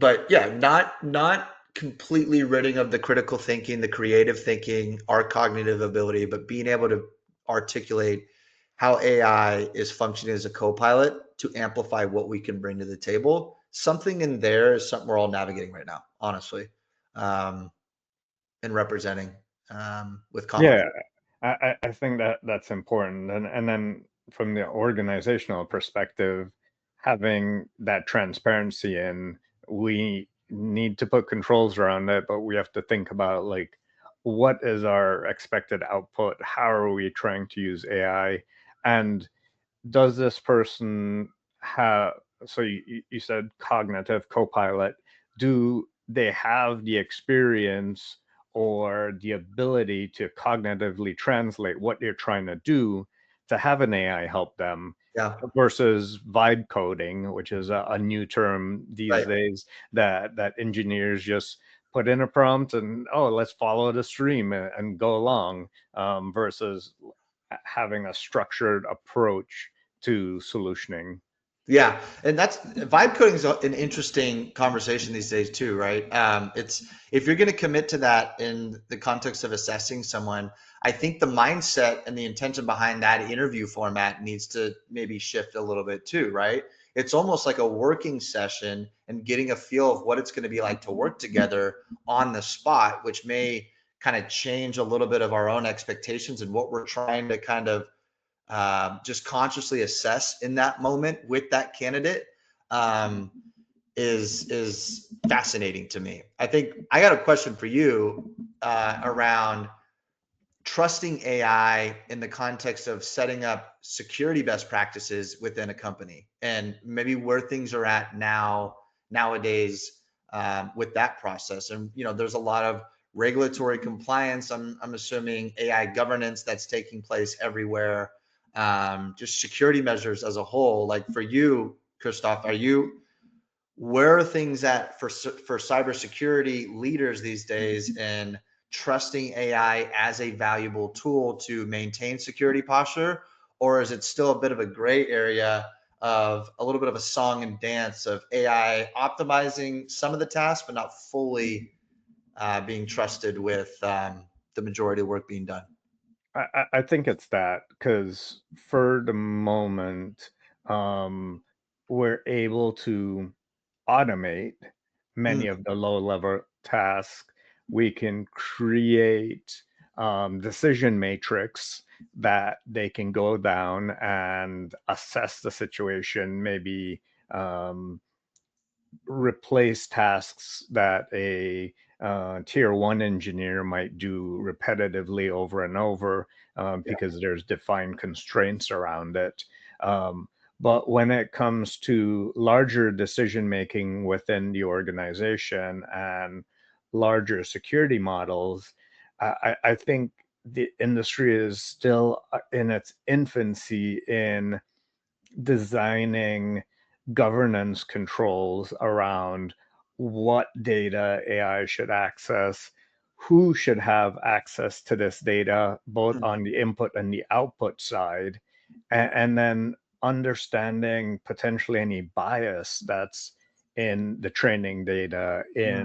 But yeah, not completely ridding of the critical thinking, the creative thinking, our cognitive ability, but being able to articulate how AI is functioning as a co-pilot to amplify what we can bring to the table. Something in there is something we're all navigating right now, honestly, um, and representing with confidence. Yeah, I think that that's important. And then from the organizational perspective, having that transparency in, we need to put controls around it, but we have to think about like what is our expected output? How are we trying to use AI? And does this person have, so you said cognitive co-pilot, do they have the experience or the ability to cognitively translate what they're trying to do to have an AI help them Yeah, versus vibe coding, which is a new term these right. days that engineers just put in a prompt and, oh, let's follow the stream and go along, versus having a structured approach to solutioning. Yeah, and that's vibe coding is an interesting conversation these days too, right? It's if you're going to commit to that in the context of assessing someone, I think the mindset and the intention behind that interview format needs to maybe shift a little bit too, right? It's almost like a working session and getting a feel of what it's going to be like to work together on the spot, which may kind of change a little bit of our own expectations and what we're trying to kind of just consciously assess in that moment with that candidate um, is fascinating to me. I think I got a question for you around trusting AI in the context of setting up security best practices within a company, and maybe where things are at nowadays with that process. And there's a lot of regulatory compliance. I'm assuming AI governance that's taking place everywhere. Just security measures as a whole. Like for you, Christophe, where are things at for cybersecurity leaders these days in trusting AI as a valuable tool to maintain security posture? Or is it still a bit of a gray area of a little bit of a song and dance of AI optimizing some of the tasks, but not fully being trusted with the majority of work being done? I think it's that because for the moment, um, we're able to automate many Mm, of the low level tasks. We can create decision matrix that they can go down and assess the situation, maybe um, replace tasks that a tier one engineer might do repetitively over and over, yeah. because there's defined constraints around it. Um, but when it comes to larger decision making within the organization and larger security models, I think the industry is still in its infancy in designing governance controls around what data AI should access, who should have access to this data, both Mm. on the input and the output side, and then understanding potentially any bias that's in the training data in